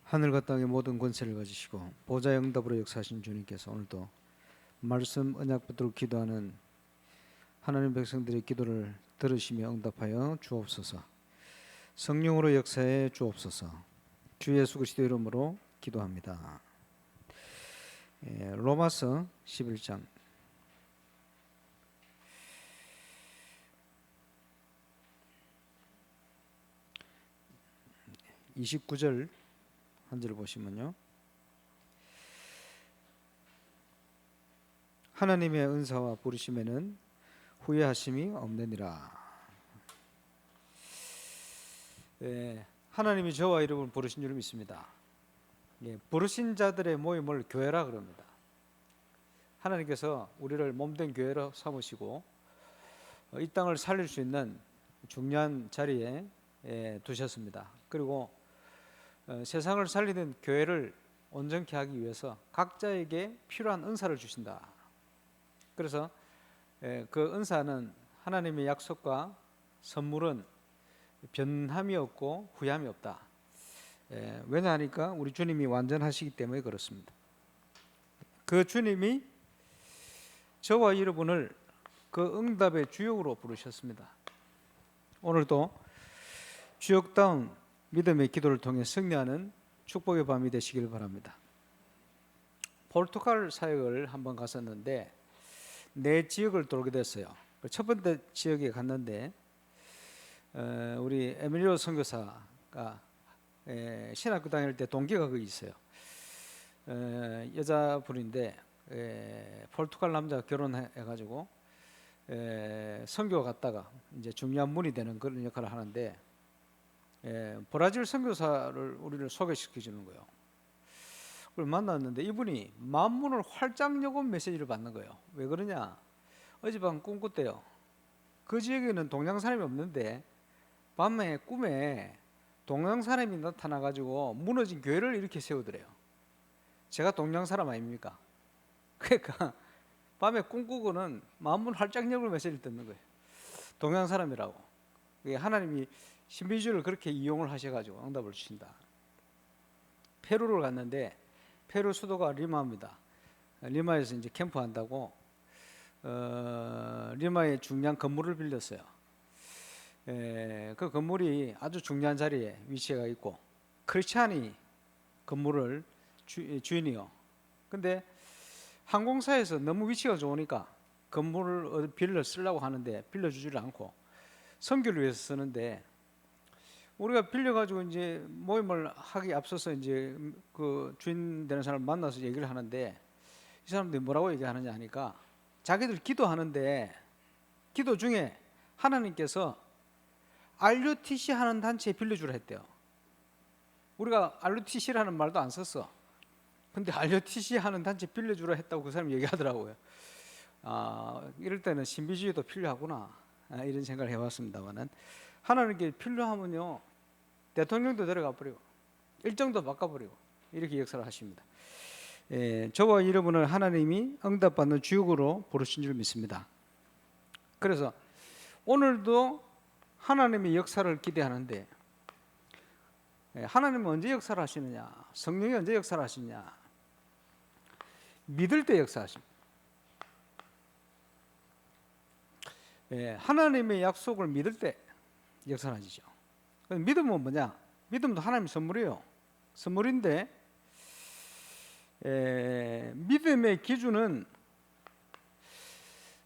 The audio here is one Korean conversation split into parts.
하늘과 땅의 모든 권세를 가지시고 보좌의 응답으로 역사하신 주님께서 오늘도 말씀 언약 붙들고 기도하는 하나님 백성들의 기도를 들으시며 응답하여 주옵소서. 성령으로 역사해 주옵소서. 주 예수 그리스도 이름으로 기도합니다. 로마서 11장 29절 한 절 보시면요, 하나님의 은사와 부르심에는 후회하심이 없느니라. 하나님이 저와 여러분을 부르신 줄 믿습니다. 부르신 자들의 모임을 교회라 그럽니다. 하나님께서 우리를 몸된 교회로 삼으시고 이 땅을 살릴 수 있는 중요한 자리에 두셨습니다. 그리고 세상을 살리는 교회를 온전케 하기 위해서 각자에게 필요한 은사를 주신다. 그래서 그 은사는 하나님의 약속과 선물은 변함이 없고 후회함이 없다. 왜냐하니까 우리 주님이 완전하시기 때문에 그렇습니다. 그 주님이 저와 여러분을 그 응답의 주역으로 부르셨습니다. 오늘도 주역다운 믿음의 기도를 통해 승리하는 축복의 밤이 되시길 바랍니다. 포르투갈 사역을 한번 갔었는데 네 지역을 돌게 됐어요. 첫 번째 지역에 갔는데 우리 에밀리오 선교사가 신학교 다닐 때 동기가 거기 있어요. 여자분인데 포르투갈 남자가 결혼해가지고 선교 갔다가 이제 중요한 분이 되는 그런 역할을 하는데 브라질 선교사를 우리를 소개시켜 주는 거예요. 그걸 만났는데 이분이 만문을 활짝 여고 메시지를 받는 거예요. 왜 그러냐? 어젯밤 꿈꿨대요. 그 지역에는 동양 사람이 없는데 밤에 꿈에 동양 사람이 나타나가지고 무너진 교회를 이렇게 세우더래요. 제가 동양 사람 아닙니까? 그러니까 밤에 꿈꾸고는 만문 활짝 여고 메시지를 듣는 거예요. 동양 사람이라고. 하나님이 신비주의를 그렇게 이용을 하셔가지고 응답을 주신다. 페루를 갔는데 페루 수도가 리마입니다. 리마에서 이제 캠프한다고 리마의 중요한 건물을 빌렸어요. 그 건물이 아주 중요한 자리에 위치가 있고 크리스찬이 건물을 주인이요. 근데 항공사에서 너무 위치가 좋으니까 건물을 빌려 쓰려고 하는데 빌려주지를 않고 선교를 위해서 쓰는데 우리가 빌려가지고 이제 모임을 하기 앞서서 이제 그 주인 되는 사람을 만나서 얘기를 하는데 이 사람들이 뭐라고 얘기하느냐 하니까 자기들 기도하는데 기도 중에 하나님께서 RUTC 하는 단체에 빌려주라 했대요. 우리가 RUTC라는 말도 안 썼어. 근데 RUTC 하는 단체 빌려주라 했다고 그 사람이 얘기하더라고요. 이럴 때는 신비주의도 필요하구나, 이런 생각을 해봤습니다만은 하나님께 필요하면요 대통령도 데려가 버리고 일정도 바꿔버리고 이렇게 역사를 하십니다. 저와 여러분을 하나님이 응답받는 주역으로 부르신 줄 믿습니다. 그래서 오늘도 하나님의 역사를 기대하는데 하나님은 언제 역사를 하시느냐, 성령이 언제 역사를 하시느냐, 믿을 때 역사하십니다. 하나님의 약속을 믿을 때 역사를 하시죠. 믿음은 뭐냐? 믿음도 하나님의 선물이에요. 선물인데 믿음의 기준은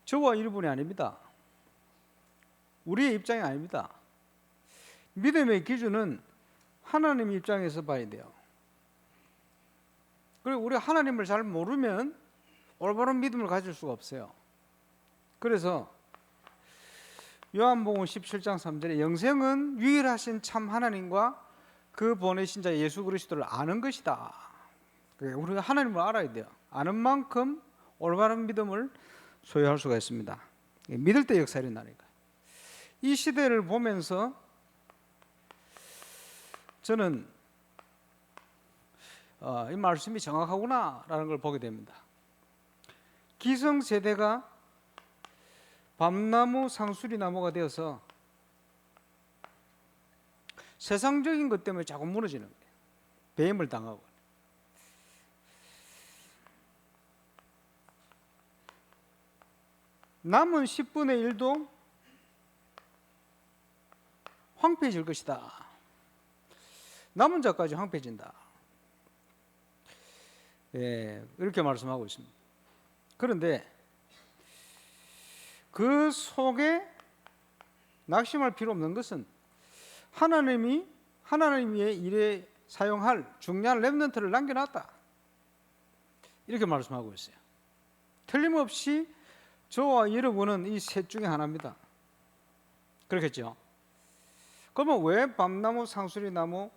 저와 여러분이 아닙니다. 우리의 입장이 아닙니다. 믿음의 기준은 하나님 입장에서 봐야 돼요. 그리고 우리가 하나님을 잘 모르면 올바른 믿음을 가질 수가 없어요. 그래서 요한복음 17장 3절에 영생은 유일하신 참 하나님과 그 보내신 자 예수 그리스도를 아는 것이다. 우리가 하나님을 알아야 돼요. 아는 만큼 올바른 믿음을 소유할 수가 있습니다. 믿을 때 역사를 일어나니까. 이 시대를 보면서 저는 이 말씀이 정확하구나라는 걸 보게 됩니다. 기성세대가 밤나무 상수리나무가 되어서 세상적인 것 때문에 자꾸 무너지는 거예요. 배임을 당하고 남은 10분의 1도 황폐해질 것이다. 남은 자까지 황폐해진다. 예, 이렇게 말씀하고 있습니다. 그런데 그 속에 낙심할 필요 없는 것은 하나님이 하나님의 일에 사용할 중요한 렘넌트를 남겨놨다. 이렇게 말씀하고 있어요. 틀림없이 저와 여러분은 이 셋 중에 하나입니다. 그렇겠죠? 그러면 왜 밤나무, 상수리나무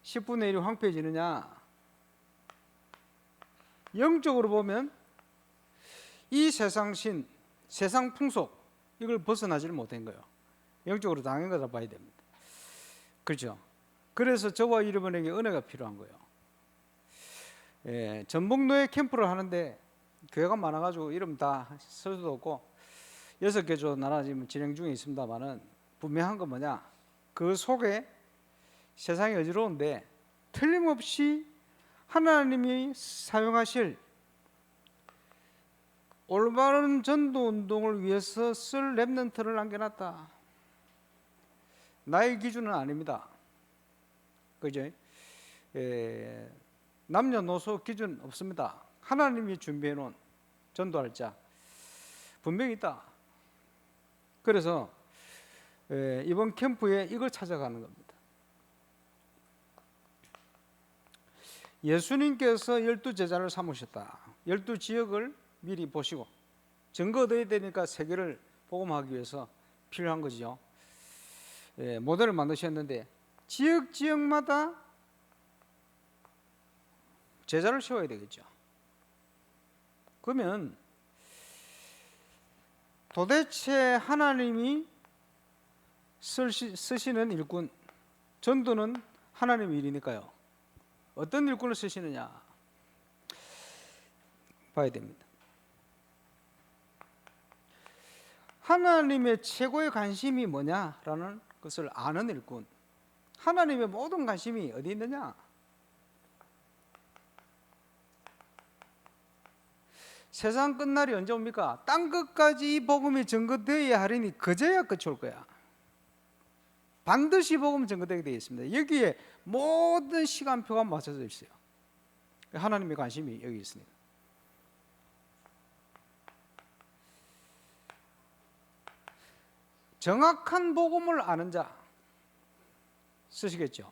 10분의 1이 황폐해지느냐? 영적으로 보면 이 세상신, 세상 풍속 이걸 벗어나지를 못한 거예요. 영적으로 당한 거다 봐야 됩니다. 그렇죠? 그래서 저와 여러분에게 은혜가 필요한 거예요. 예, 전북노예 캠프를 하는데 교회가 많아가지고 이름 다 쓸 수도 없고 6개 조 나라 지금 진행 중에 있습니다만은 분명한 건 뭐냐? 그 속에 세상이 어지러운데 틀림없이 하나님이 사용하실 올바른 전도 운동을 위해서 쓸 렘넌트를 남겨놨다. 나의 기준은 아닙니다. 그죠? 남녀노소 기준 없습니다. 하나님이 준비해 놓은 전도할 자 분명히 있다. 그래서 이번 캠프에 이걸 찾아가는 겁니다. 예수님께서 12제자를 삼으셨다. 12지역을 미리 보시고 증거 얻어야 되니까 세계를 복음하기 위해서 필요한 거죠. 모델을 만드셨는데 지역마다 제자를 세워야 되겠죠. 그러면 도대체 하나님이 쓰시는 일꾼, 전도는 하나님의 일이니까요. 어떤 일꾼을 쓰시느냐 봐야 됩니다. 하나님의 최고의 관심이 뭐냐라는 것을 아는 일꾼. 하나님의 모든 관심이 어디 있느냐? 세상 끝날이 언제 옵니까? 땅 끝까지 이 복음이 전거되어야 하리니 그제야 끝이 올 거야. 반드시 복음 전거되게 되어 있습니다. 여기에 모든 시간표가 맞춰져 있어요. 하나님의 관심이 여기 있습니다. 정확한 복음을 아는 자 쓰시겠죠.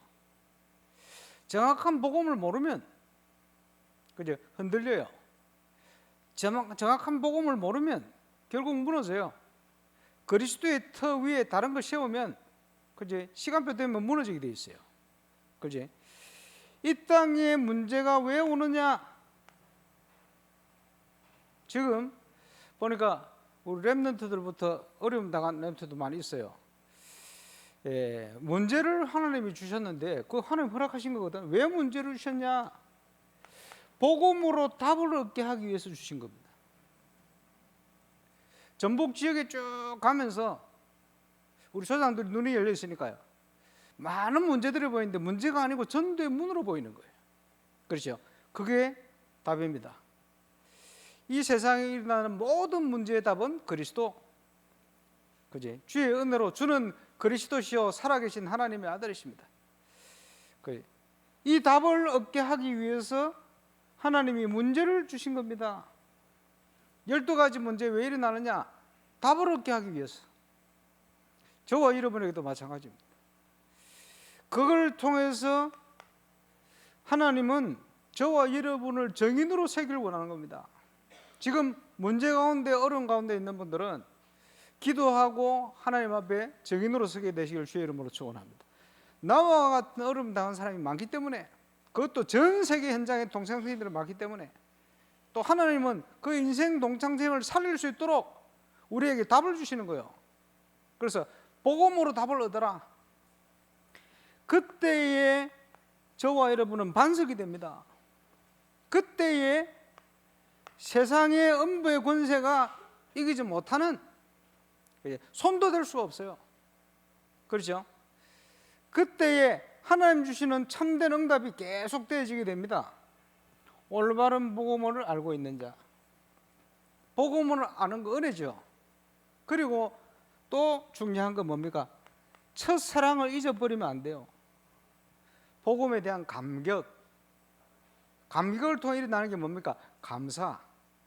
정확한 복음을 모르면 그죠? 흔들려요. 정확한 복음을 모르면 결국 무너져요. 그리스도의 터 위에 다른 걸 세우면 그지? 시간표 되면 무너지게 돼 있어요. 그지? 이 땅에 문제가 왜 오느냐? 지금 보니까 우리 렘넌트들부터 어려움 당한 렘넌트도 많이 있어요. 문제를 하나님이 주셨는데 그 하나님 허락하신 거거든. 왜 문제를 주셨냐? 복음으로 답을 얻게 하기 위해서 주신 겁니다. 전북 지역에 쭉 가면서 우리 소장들이 눈이 열려 있으니까요. 많은 문제들이 보이는데 문제가 아니고 전도의 문으로 보이는 거예요. 그렇죠? 그게 답입니다. 이 세상에 일어나는 모든 문제의 답은 그리스도. 그지? 주의 은혜로 주는 그리스도시요 살아계신 하나님의 아들이십니다. 이 답을 얻게 하기 위해서 하나님이 문제를 주신 겁니다. 12가지 문제 왜 일어나느냐? 답을 얻게 하기 위해서. 저와 여러분에게도 마찬가지입니다. 그걸 통해서 하나님은 저와 여러분을 정인으로 세기를 원하는 겁니다. 지금 문제 가운데 어려운 가운데 있는 분들은 기도하고 하나님 앞에 정인으로 서게 되시길 주의 이름으로 축원합니다. 나와 같은 어려움 당한 사람이 많기 때문에, 그것도 전 세계 현장에 동창생들이 많기 때문에, 또 하나님은 그 인생 동창생을 살릴 수 있도록 우리에게 답을 주시는 거예요. 그래서 복음으로 답을 얻어라. 그때에 저와 여러분은 반석이 됩니다. 그때에 세상의 음부의 권세가 이기지 못하는, 손도 댈 수가 없어요. 그렇죠? 그때에 하나님 주시는 참된 응답이 계속 되어지게 됩니다. 올바른 복음을 알고 있는 자, 복음을 아는 거 은혜죠. 그리고 또 중요한 건 뭡니까? 첫사랑을 잊어버리면 안 돼요. 복음에 대한 감격을 통해 일어나는 게 뭡니까? 감사.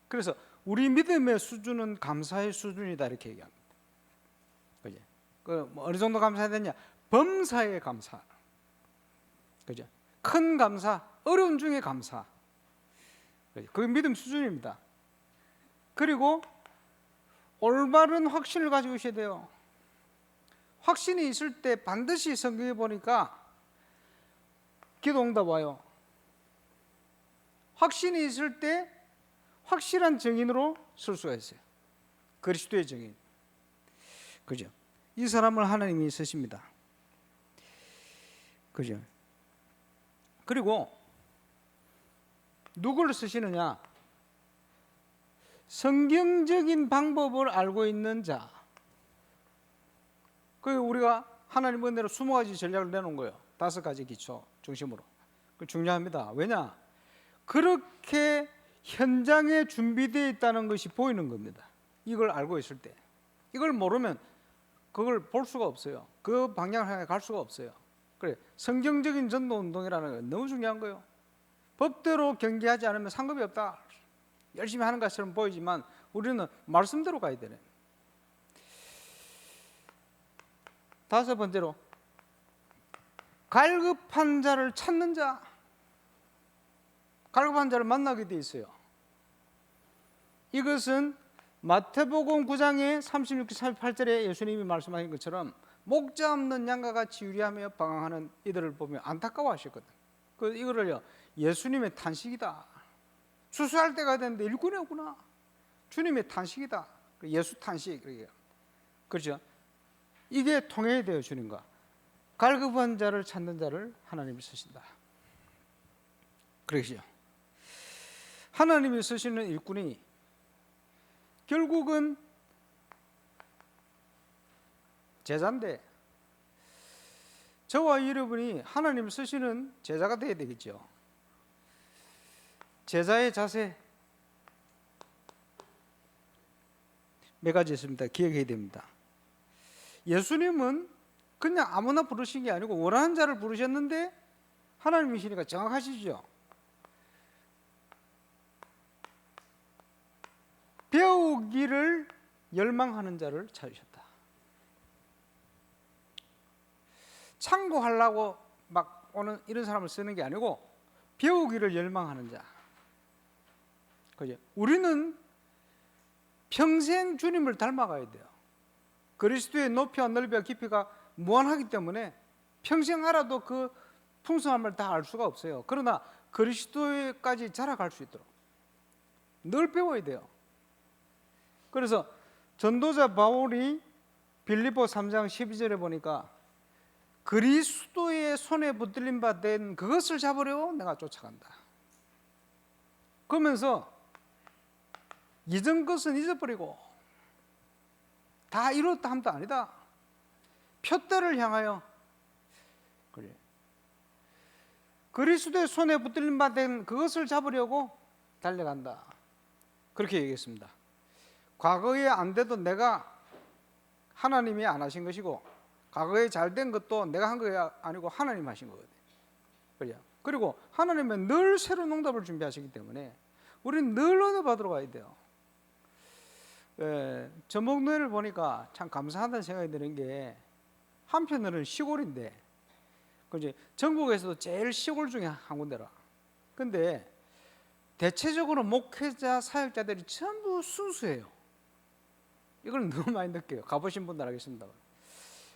그래서 우리 믿음의 수준은 감사의 수준이다 이렇게 얘기합니다. 그죠? 어느 정도 감사해야 되냐? 범사의 감사. 그죠? 큰 감사, 어려운 중에 감사. 그게 믿음 수준입니다. 그리고 올바른 확신을 가지고 있어야 돼요. 확신이 있을 때 반드시 성경에 보니까 기도 응답 와요. 확신이 있을 때 확실한 증인으로 설 수가 있어요. 그리스도의 증인. 그죠? 이 사람을 하나님이 쓰십니다. 그죠? 그리고 누구를 쓰시느냐? 성경적인 방법을 알고 있는 자. 그 우리가 하나님 은혜로 20가지 전략을 내놓은 거예요. 5가지 기초 중심으로. 그 중요합니다. 왜냐? 그렇게 현장에 준비되어 있다는 것이 보이는 겁니다. 이걸 알고 있을 때. 이걸 모르면 그걸 볼 수가 없어요. 그 방향을 향해 갈 수가 없어요. 그래, 성경적인 전도 운동이라는 건 너무 중요한 거예요. 법대로 경계하지 않으면 상급이 없다. 열심히 하는 것처럼 보이지만 우리는 말씀대로 가야 되네. 5번째로 갈급한 자를 찾는 자. 갈급한 자를 만나게 돼 있어요. 이것은 마태복음 9장의 36, 38절에 예수님이 말씀하신 것처럼 목자 없는 양과 같이 유리하며 방황하는 이들을 보며 안타까워하셨거든. 이거를요, 예수님의 탄식이다. 추수할 때가 됐는데 일꾼이 없구나. 주님의 탄식이다. 예수 탄식. 그렇죠? 이게 통해야 돼요, 주님과. 갈급한 자를 찾는 자를 하나님이 쓰신다. 그러시죠. 하나님이 쓰시는 일꾼이 결국은 제자인데, 저와 여러분이 하나님 쓰시는 제자가 되어야 되겠죠. 제자의 자세 몇 가지 있습니다. 기억해야 됩니다. 예수님은 그냥 아무나 부르신 게 아니고 원하는 자를 부르셨는데 하나님이시니까 정확하시죠. 배우기를 열망하는 자를 찾으셨다. 참고하려고 막 오는 이런 사람을 쓰는 게 아니고 배우기를 열망하는 자. 그죠? 우리는 평생 주님을 닮아가야 돼요. 그리스도의 높이와 넓이와 깊이가 무한하기 때문에 평생 알아도 그 풍성함을 다 알 수가 없어요. 그러나 그리스도에까지 자라갈 수 있도록 늘 배워야 돼요. 그래서 전도자 바울이 빌립보 3장 12절에 보니까 그리스도의 손에 붙들림 바 된 그것을 잡으려고 내가 쫓아간다. 그러면서 이전 것은 잊어버리고 다 이뤘다 함도 아니다. 표대를 향하여 그래. 그리스도의 손에 붙들림 바 된 그것을 잡으려고 달려간다. 그렇게 얘기했습니다. 과거에 안 돼도 내가 하나님이 안 하신 것이고 과거에 잘 된 것도 내가 한 게 아니고 하나님 하신 거거든요. 그리고 하나님은 늘 새로운 응답을 준비하시기 때문에 우리는 늘 은혜 받으러 가야 돼요. 전북노예를 보니까 참 감사하다는 생각이 드는 게 한편으로는 시골인데 전국에서도 제일 시골 중에 한 군데라. 근데 대체적으로 목회자, 사역자들이 전부 순수해요. 이걸 너무 많이 느껴요. 가보신 분들 알겠습니다.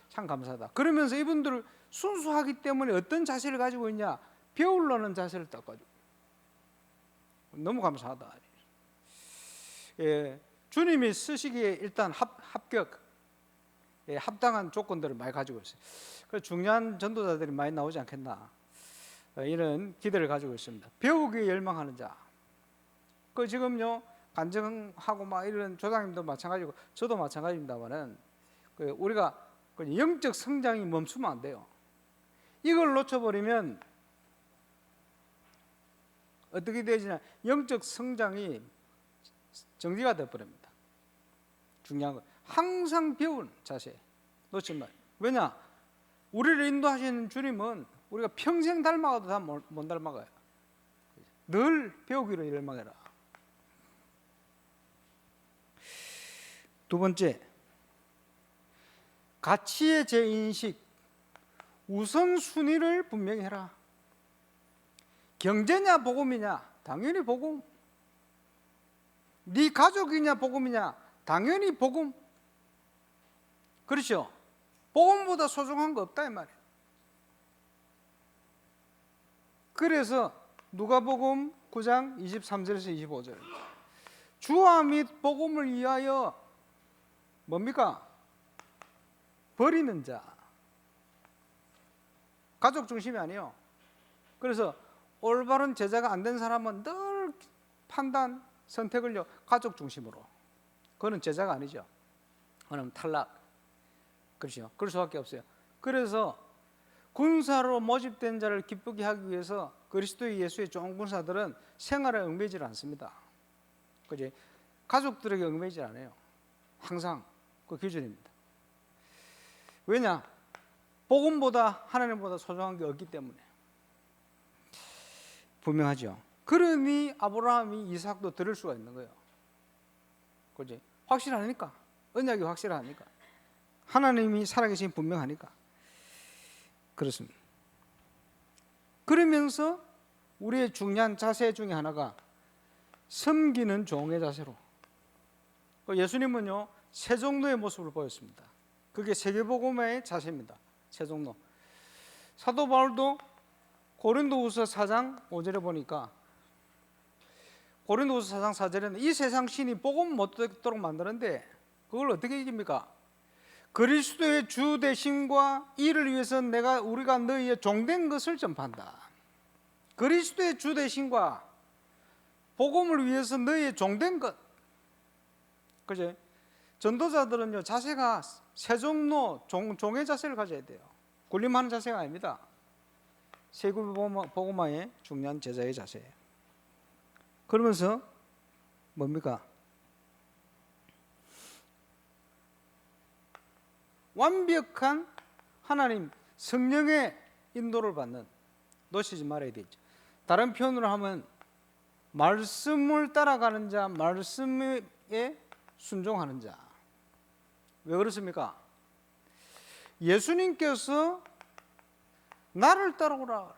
참 감사하다. 그러면서 이분들을 순수하기 때문에 어떤 자세를 가지고 있냐? 배우려는 자세를 딱 가지고. 너무 감사하다. 주님이 쓰시기에 일단 합격, 합당한 조건들을 많이 가지고 있어요. 그래서 중요한 전도자들이 많이 나오지 않겠나, 이런 기대를 가지고 있습니다. 배우기에 열망하는 자. 지금요 간증하고 막 이런 조장님도 마찬가지고 저도 마찬가지입니다만은 우리가 영적 성장이 멈추면 안 돼요. 이걸 놓쳐버리면 어떻게 되지냐? 영적 성장이 정지가 되어버립니다. 중요한 건 항상 배운 자세 놓치지 마요. 왜냐? 우리를 인도하시는 주님은 우리가 평생 닮아가도 다 못 닮아가요. 늘 배우기로 열망해라. 두 번째, 가치의 재인식, 우선순위를 분명히 해라. 경제냐 복음이냐? 당연히 복음. 네 가족이냐 복음이냐? 당연히 복음. 그렇죠? 복음보다 소중한 거 없다 이 말이에요. 그래서 누가복음 9장 23절에서 25절, 주와 및 복음을 위하여 뭡니까? 버리는 자. 가족 중심이 아니에요. 그래서 올바른 제자가 안 된 사람은 늘 판단, 선택을요 가족 중심으로. 그거는 제자가 아니죠. 그거는 탈락. 그렇죠. 그럴 수밖에 없어요. 그래서 군사로 모집된 자를 기쁘게 하기 위해서 그리스도의 예수의 좋은 군사들은 생활에 얽매이질 않습니다. 그지? 가족들에게 얽매이질 않아요. 항상 그 기준입니다. 왜냐? 복음보다 하나님보다 소중한 게 없기 때문에. 분명하죠. 그러니 아브라함이 이삭도 들을 수가 있는 거예요. 그지? 확실하니까. 언약이 확실하니까. 하나님이 살아계신 분명하니까. 그렇습니다. 그러면서 우리의 중요한 자세 중에 하나가 섬기는 종의 자세로. 예수님은요 세종로의 모습을 보였습니다. 그게 세계복음의 자세입니다. 세종로. 사도 바울도 고린도후서 4장 5절에 보니까, 고린도후서 4장 4절에는 이 세상 신이 복음 못 듣도록 만드는데 그걸 어떻게 이깁니까? 그리스도의 주 되심과 이를 위해서 우리가 너희의 종된 것을 전파한다. 그리스도의 주 되심과 복음을 위해서 너희의 종된 것. 그죠? 전도자들은요 자세가 세종로 종의 자세를 가져야 돼요. 군림하는 자세가 아닙니다. 세계복음화의 중요한 제자의 자세예요. 그러면서 뭡니까? 완벽한 하나님 성령의 인도를 받는, 놓치지 말아야 되죠. 다른 표현으로 하면 말씀을 따라가는 자, 말씀에 순종하는 자. 왜 그렇습니까? 예수님께서 나를 따라오라,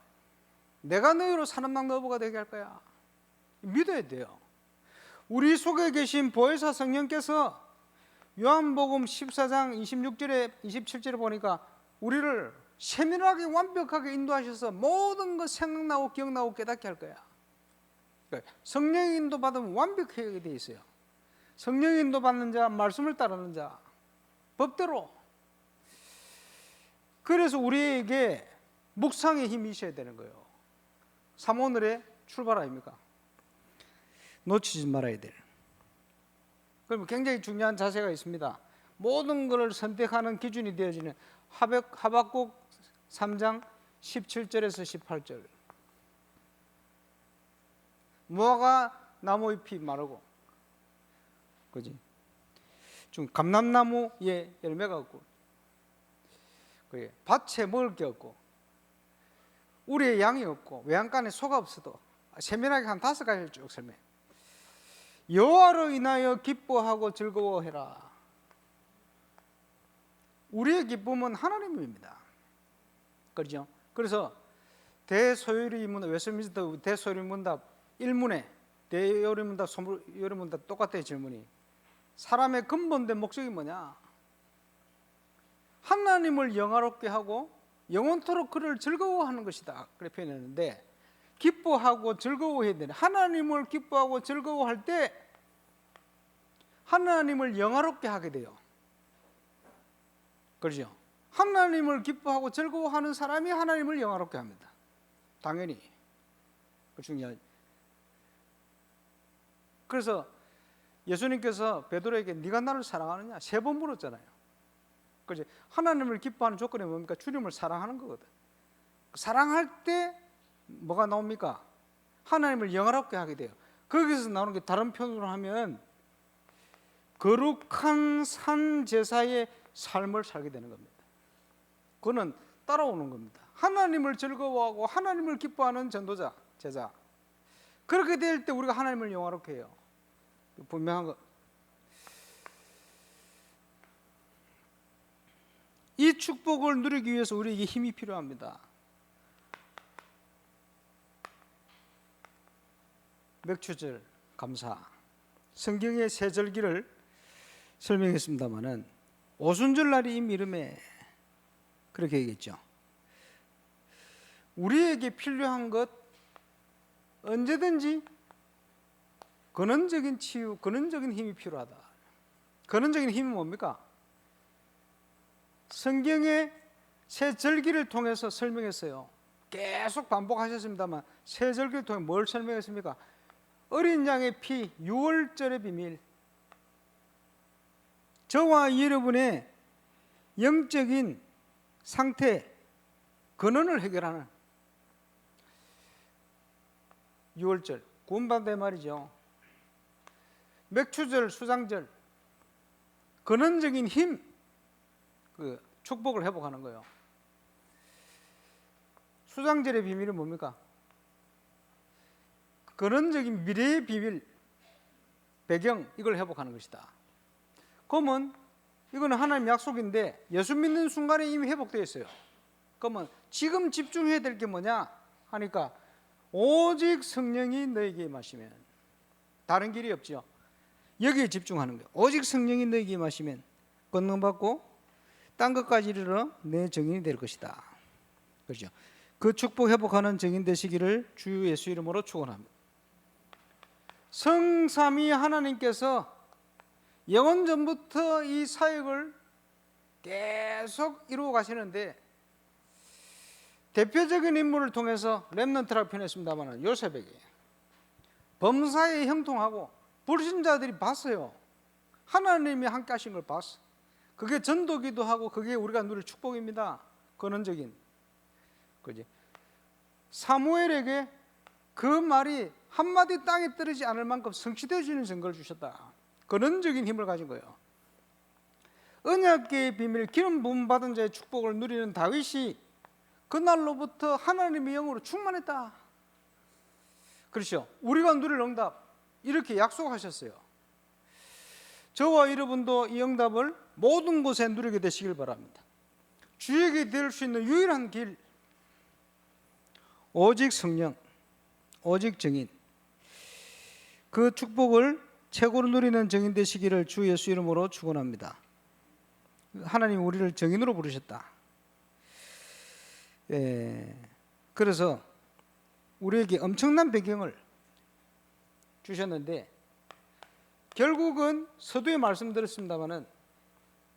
내가 너희로 사는 낙너부가 되게 할 거야. 믿어야 돼요. 우리 속에 계신 보혜사 성령께서 요한복음 14장 26절에 27절에 보니까 우리를 세밀하게 완벽하게 인도하셔서 모든 것 생각나고 기억나고 깨닫게 할 거야. 그러니까 성령의 인도 받으면 완벽하게 되어 있어요. 성령의 인도 받는 자, 말씀을 따르는 자, 법대로. 그래서 우리에게 묵상의 힘이 있어야 되는 거예요. 삼오늘의 출발 아닙니까? 놓치지 말아야 될. 그럼 굉장히 중요한 자세가 있습니다. 모든 것을 선택하는 기준이 되어지는 하박국 3장 17절에서 18절. 무화과 나무의 피 마르고, 그지? 좀 감람나무에 열매가 없고, 그게 밭에 먹을 게 없고, 우리의 양이 없고, 외양간에 소가 없어도 세밀하게 한 5가지를 쭉 설명해. 여호와로 인하여 기뻐하고 즐거워해라. 우리의 기쁨은 하나님입니다. 그렇죠? 그래서 대소요리 문답, 웨스트민스터 대소요리 문답 1문에 대요리 문답, 소요리 문답 똑같아요. 질문이. 사람의 근본된 목적이 뭐냐? 하나님을 영화롭게 하고 영원토록 그를 즐거워하는 것이다. 그렇게 표현했는데, 기뻐하고 즐거워해야 되네. 하나님을 기뻐하고 즐거워할 때 하나님을 영화롭게 하게 돼요. 그렇죠? 하나님을 기뻐하고 즐거워하는 사람이 하나님을 영화롭게 합니다. 당연히. 그 중요하죠. 그래서 예수님께서 베드로에게 네가 나를 사랑하느냐 3번 물었잖아요. 그렇죠? 하나님을 기뻐하는 조건이 뭡니까? 주님을 사랑하는 거거든. 사랑할 때 뭐가 나옵니까? 하나님을 영화롭게 하게 돼요. 거기서 나오는 게 다른 표현으로 하면 거룩한 산 제사의 삶을 살게 되는 겁니다. 그거는 따라오는 겁니다. 하나님을 즐거워하고 하나님을 기뻐하는 전도자, 제자. 그렇게 될 때 우리가 하나님을 영화롭게 해요. 분명한 것. 이 축복을 누리기 위해서 우리에게 힘이 필요합니다. 맥추절 감사, 성경의 세 절기를 설명했습니다마는 오순절 날이 이 미름에 그렇게 얘기했죠. 우리에게 필요한 것 언제든지 근원적인 치유, 근원적인 힘이 필요하다. 근원적인 힘이 뭡니까? 성경의 세 절기를 통해서 설명했어요. 계속 반복하셨습니다만 세 절기를 통해 뭘 설명했습니까? 어린 양의 피, 유월절의 비밀, 저와 여러분의 영적인 상태, 근원을 해결하는 유월절, 구원받는 말이죠. 맥추절, 수장절, 근원적인 힘, 그 축복을 회복하는 거예요. 수장절의 비밀은 뭡니까? 근원적인 미래의 비밀, 배경, 이걸 회복하는 것이다. 그러면 이거는 하나님 약속인데 예수 믿는 순간에 이미 회복되어 있어요. 그러면 지금 집중해야 될 게 뭐냐 하니까 오직 성령이 너에게 임하시면, 다른 길이 없죠. 여기에 집중하는 거예요. 오직 성령이 너에게 임하시면 권능받고 딴 것까지 이르러 내 증인이 될 것이다. 그렇죠. 그 축복 회복하는 증인 되시기를 주 예수 이름으로 축원합니다. 성삼위 하나님께서 영원 전부터 이 사역을 계속 이루어 가시는데 대표적인 인물을 통해서 렘넌트라고 표현했습니다만 요셉에게 범사에 형통하고 불신자들이 봤어요. 하나님이 함께 하신 걸 봤어. 그게 전도기도 하고 그게 우리가 누릴 축복입니다. 근원적인. 그지? 사무엘에게 그 말이 한마디 땅에 떨어지지 않을 만큼 성취되어지는 증거를 주셨다. 근원적인 힘을 가진 거예요. 언약궤의 비밀, 기름 부음 받은 자의 축복을 누리는 다윗이 그날로부터 하나님의 영으로 충만했다. 그렇죠. 우리가 누릴 응답 이렇게 약속하셨어요. 저와 여러분도 이 응답을 모든 곳에 누리게 되시길 바랍니다. 주에게 될 수 있는 유일한 길, 오직 성령, 오직 증인, 그 축복을 최고로 누리는 증인 되시기를 주 예수 이름으로 축원합니다. 하나님 우리를 증인으로 부르셨다. 그래서 우리에게 엄청난 배경을 주셨는데 결국은 서두에 말씀드렸습니다마는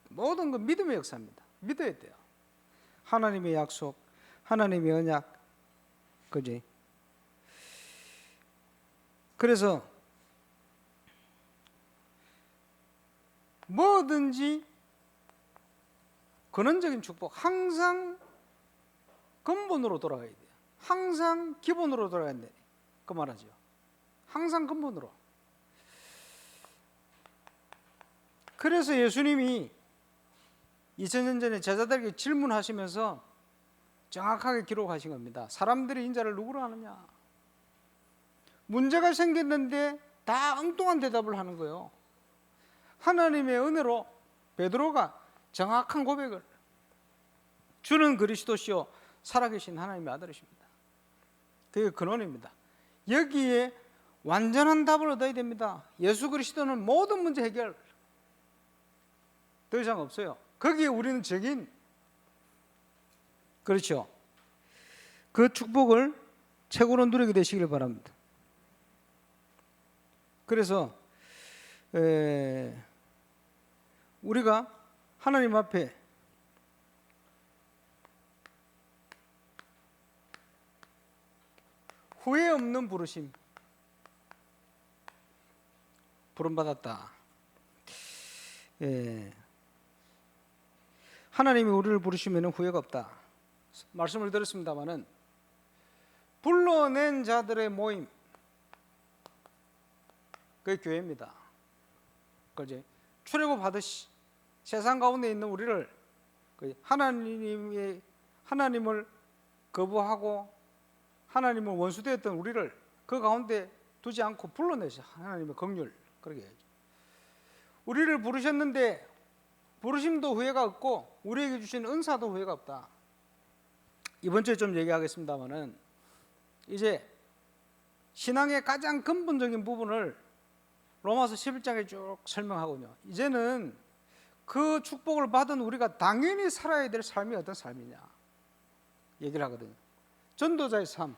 모든 건 믿음의 역사입니다. 믿어야 돼요. 하나님의 약속, 하나님의 언약, 그지? 그래서 뭐든지 근원적인 축복, 항상 근본으로 돌아가야 돼요. 항상 기본으로 돌아가야 돼. 그 말하죠. 항상 근본으로. 그래서 예수님이 2000년 전에 제자들에게 질문하시면서 정확하게 기록하신 겁니다. 사람들이 인자를 누구로 아느냐? 문제가 생겼는데 다 엉뚱한 대답을 하는 거예요. 하나님의 은혜로 베드로가 정확한 고백을, 주는 그리스도시요 살아계신 하나님의 아들이십니다. 그게 근원입니다. 여기에 완전한 답을 얻어야 됩니다. 예수 그리스도는 모든 문제 해결, 더 이상 없어요. 거기에 우리는 증인. 그렇죠. 그 축복을 최고로 누리게 되시길 바랍니다. 그래서 우리가 하나님 앞에 후회 없는 부르심, 부름받았다. 하나님이 우리를 부르시면 후회가 없다. 말씀을 드렸습니다마는 불러낸 자들의 모임, 그게 교회입니다. 그지? 출애굽 하듯이 세상 가운데 있는 우리를 하나님을 거부하고 하나님을 원수되었던 우리를 그 가운데 두지 않고 불러내셔. 하나님의 긍휼, 그러게 해야죠. 우리를 부르셨는데 부르심도 후회가 없고 우리에게 주신 은사도 후회가 없다. 이번 주에 좀 얘기하겠습니다마는 이제 신앙의 가장 근본적인 부분을 로마서 11장에 쭉 설명하거든요. 이제는 그 축복을 받은 우리가 당연히 살아야 될 삶이 어떤 삶이냐 얘기를 하거든요. 전도자의 삶.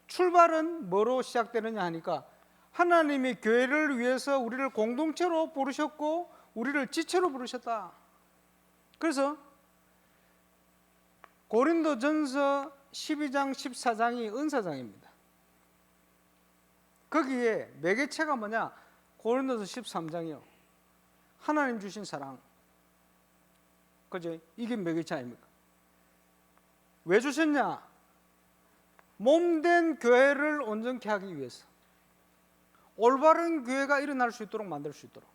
출발은 뭐로 시작되느냐 하니까 하나님이 교회를 위해서 우리를 공동체로 부르셨고 우리를 지체로 부르셨다. 그래서 고린도전서 12장 14장이 은사장입니다. 거기에 매개체가 뭐냐? 고린도서 13장이요. 하나님 주신 사랑. 그죠? 이게 매개체 아닙니까? 왜 주셨냐? 몸된 교회를 온전케 하기 위해서. 올바른 교회가 일어날 수 있도록 만들 수 있도록.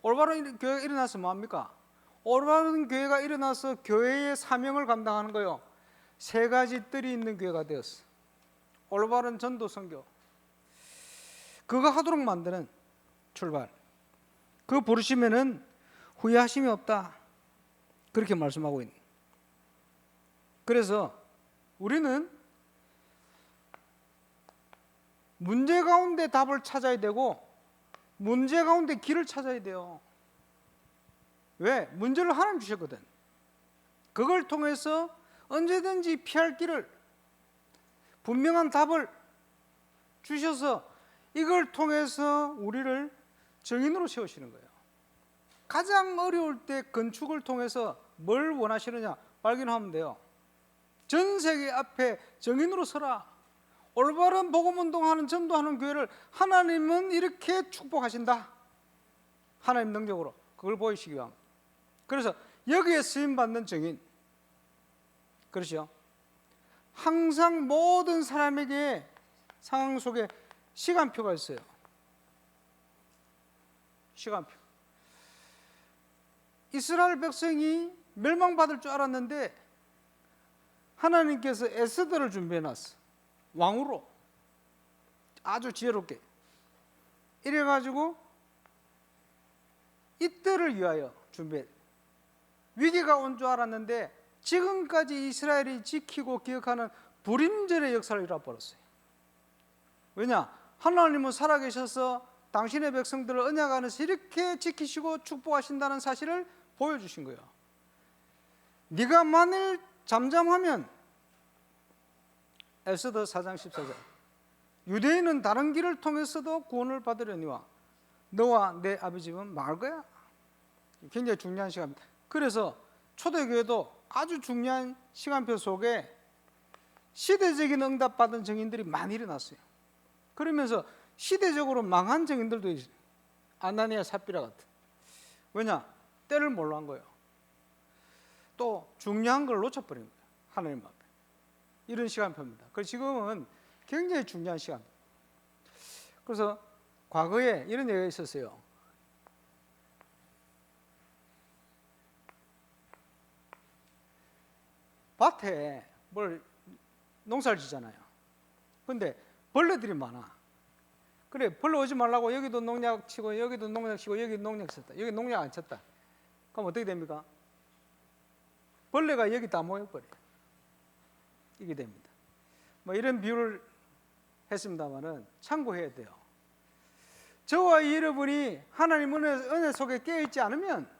올바른 교회가 일어나서 뭐합니까? 올바른 교회가 일어나서 교회의 사명을 감당하는 거요. 세 가지 뜰이 있는 교회가 되었어. 올바른 전도 선교. 그거 하도록 만드는 출발. 그 부르시면은 후회하심이 없다. 그렇게 말씀하고 있는. 그래서 우리는 문제 가운데 답을 찾아야 되고 문제 가운데 길을 찾아야 돼요. 왜? 문제를 하나님 주셨거든. 그걸 통해서 언제든지 피할 길을 분명한 답을 주셔서 이걸 통해서 우리를 정인으로 세우시는 거예요. 가장 어려울 때 건축을 통해서 뭘 원하시느냐 발견하면 돼요. 전 세계 앞에 정인으로 서라. 올바른 복음운동하는 전도하는 교회를 하나님은 이렇게 축복하신다. 하나님 능력으로 그걸 보이시기 위함. 그래서 여기에 쓰임받는 정인. 그렇죠? 항상 모든 사람에게 상황 속에 시간표가 있어요. 시간표. 이스라엘 백성이 멸망받을 줄 알았는데 하나님께서 에스더를 준비해놨어. 왕으로. 아주 지혜롭게. 이래가지고 이때를 위하여 준비해. 위기가 온 줄 알았는데 지금까지 이스라엘이 지키고 기억하는 불임절의 역사를 이뤄버렸어요. 왜냐? 하나님은 살아계셔서 당신의 백성들을 언약 안에서 이렇게 지키시고 축복하신다는 사실을 보여주신 거예요. 네가 만일 잠잠하면 에스더 4장 14절 유대인은 다른 길을 통해서도 구원을 받으려니와 너와 내 아비 집은 망할 거야. 굉장히 중요한 시간입니다. 그래서 초대교회도 아주 중요한 시간표 속에 시대적인 응답받은 증인들이 많이 일어났어요. 그러면서 시대적으로 망한 증인들도 있어요. 아나니아 삽비라 같은. 왜냐? 때를 몰라한 거예요. 또 중요한 걸 놓쳐버린 거예요. 하나님 앞에. 이런 시간표입니다. 그래서 지금은 굉장히 중요한 시간. 그래서 과거에 이런 얘기가 있었어요. 밭에 뭘 농사를 짓잖아요. 근데 벌레들이 많아. 그래, 벌레 오지 말라고 여기도 농약 치고 여기도 농약 치고 여기도 농약 쳤다. 여기 농약 안 쳤다. 그럼 어떻게 됩니까? 벌레가 여기 다 모여버려요. 이게 됩니다. 뭐 이런 비유를 했습니다만은 참고해야 돼요. 저와 여러분이 하나님 은혜 속에 깨어있지 않으면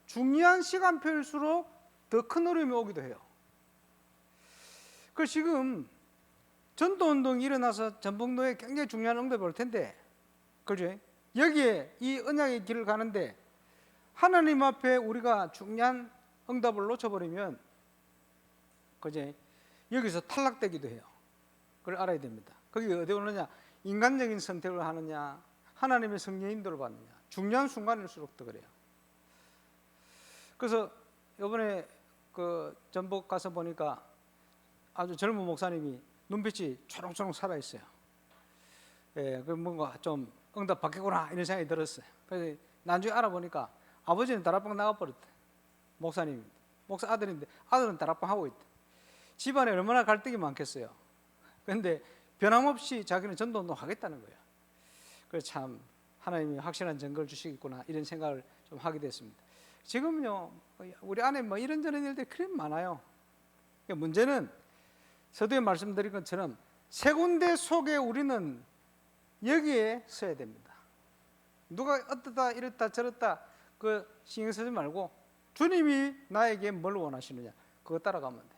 중요한 시간표일수록 더 큰 어려움이 오기도 해요. 그 지금 전도운동이 일어나서 전북로에 굉장히 중요한 응답이 올 텐데, 그죠? 여기에 이 언약의 길을 가는데 하나님 앞에 우리가 중요한 응답을 놓쳐버리면, 그죠? 여기서 탈락되기도 해요. 그걸 알아야 됩니다. 거기 어디 오느냐? 인간적인 선택을 하느냐, 하나님의 성령 인도를 받느냐. 중요한 순간일수록 더 그래요. 그래서 이번에 그 전북 가서 보니까 아주 젊은 목사님이 눈빛이 초롱초롱 살아 있어요. 예, 그 뭔가 좀 응답 받겠구나 이런 생각이 들었어요. 그래서 나중에 알아보니까 아버지는 다락방 나가버렸대. 목사님, 목사 아들인데 아들은 다락방 하고 있대. 집안에 얼마나 갈등이 많겠어요. 그런데 변함없이 자기는 전도운동 하겠다는 거예요. 그래서 참 하나님이 확실한 증거를 주시겠구나 이런 생각을 좀 하게 됐습니다. 지금요 우리 안에 뭐 이런저런 일들이 그렇게 많아요. 그러니까 문제는 서두에 말씀드린 것처럼 세 군데 속에 우리는 여기에 서야 됩니다. 누가 어떻다 이렇다 저렇다 그 신경 쓰지 말고 주님이 나에게 뭘 원하시느냐 그거 따라가면 돼.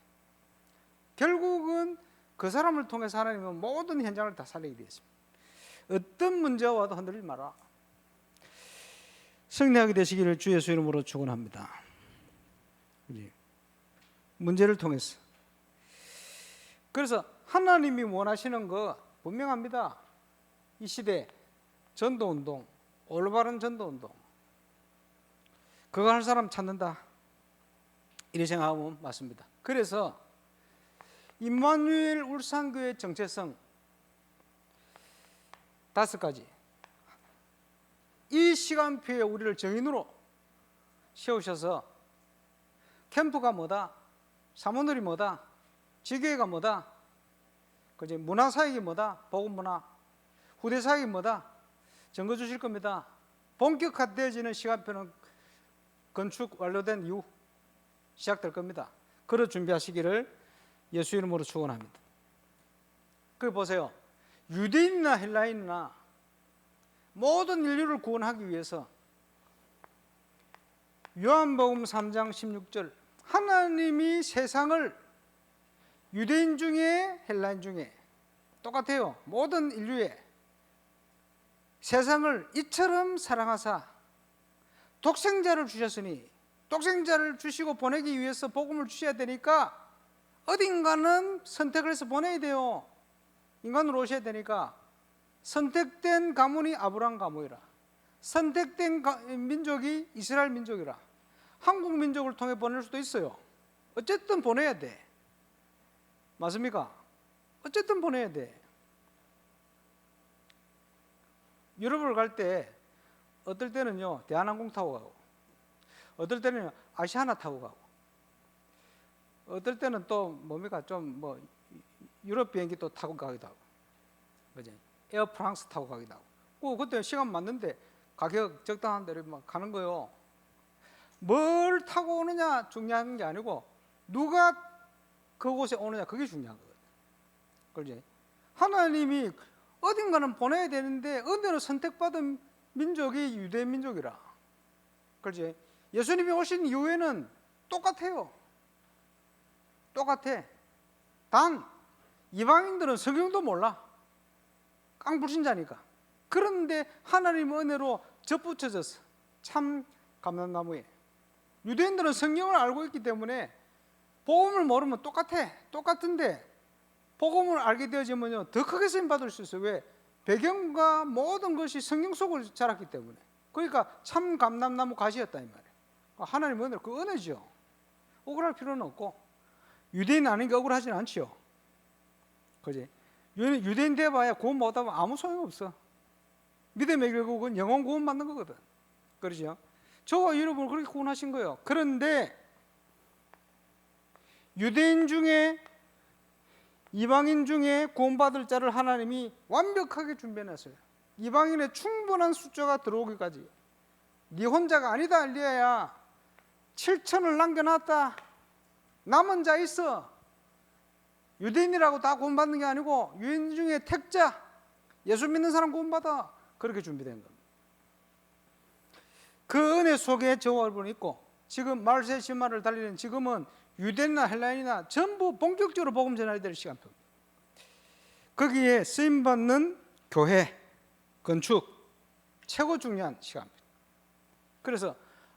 결국은 그 사람을 통해서 하나님은 모든 현장을 다 살리게 되어 있습니다. 어떤 문제가 와도 흔들리지 마라. 승리하게 되시기를 주 예수 이름으로 축원합니다. 문제를 통해서. 그래서 하나님이 원하시는 거 분명합니다. 이 시대 전도운동, 올바른 전도운동. 그거 할 사람 찾는다. 이렇게 생각하면 맞습니다. 그래서 임마누엘 울산교회 정체성 5가지. 이 시간표에 우리를 정인으로 세우셔서 캠프가 뭐다, 사모놀이 뭐다, 지교회가 뭐다, 그지 문화사역이 뭐다, 복음문화, 후대사역이 뭐다, 증거 주실 겁니다. 본격화되어지는 시간표는 건축 완료된 이후 시작될 겁니다. 그걸 준비하시기를 예수 이름으로 축원합니다. 그 보세요. 유대인이나 헬라인이나 모든 인류를 구원하기 위해서 요한복음 3장 16절 하나님이 세상을 유대인 중에 헬라인 중에 똑같아요. 모든 인류에 세상을 이처럼 사랑하사 독생자를 주셨으니 독생자를 주시고 보내기 위해서 복음을 주셔야 되니까 어딘가는 선택을 해서 보내야 돼요. 인간으로 오셔야 되니까 선택된 가문이 아브라함 가문이라 선택된 민족이 이스라엘 민족이라 한국 민족을 통해 보낼 수도 있어요. 어쨌든 보내야 돼. 맞습니까? 어쨌든 보내야 돼. 유럽을 갈 때 어떨 때는요 대한항공 타고 가고 어떨 때는 아시아나 타고 가고 어떨 때는 또 뭡니까 좀 뭐 유럽 비행기 또 타고 가기도 하고 그죠? 에어 프랑스 타고 가기도 하고 그때 시간 맞는데 가격 적당한 데로 막 가는 거요. 뭘 타고 오느냐 중요한 게 아니고 누가 그곳에 오느냐 그게 중요한 거거든요. 그렇지? 하나님이 어딘가는 보내야 되는데 어디로 선택받은 민족이 유대 민족이라. 그렇지? 예수님이 오신 이후에는 똑같아요. 똑같아. 단 이방인들은 성경도 몰라. 깡불신자니까. 그런데 하나님의 은혜로 접붙여졌어. 참 감람나무에. 유대인들은 성경을 알고 있기 때문에 복음을 모르면 똑같아. 똑같은데 복음을 알게 되어지면요 더 크게 쓰임 받을 수 있어요. 왜? 배경과 모든 것이 성경 속을 자랐기 때문에. 그러니까 참 감람나무 가시였다 이 말이에요. 하나님의 은혜, 그 은혜죠. 억울할 필요는 없고 유대인 아닌 게 억울하지는 않지요. 그지? 유대인 돼봐야 구원 못하면 아무 소용 없어. 믿음의 결국은 영원 구원 받는 거거든. 그러죠? 저와 여러분을 그렇게 구원하신 거예요. 그런데 유대인 중에 이방인 중에 구원받을 자를 하나님이 완벽하게 준비해놨어요. 이방인의 충분한 숫자가 들어오기까지. 네 혼자가 아니다 엘리야야. 7천을 남겨놨다. 남은 자 있어. 유대인이라고 다 구원받는 게 아니고 유대인 중에 택자 예수 믿는 사람 구원받아. 그렇게 준비된 겁니다. 그 은혜 속에 저와 여러분이 있고 지금 말세 신마를 달리는 지금은 유대인이나 헬라인이나 전부 본격적으로 복음 전해야 될 시간표입니다. 거기에 쓰임받는 교회, 건축 최고 중요한 시간입니다. 그래서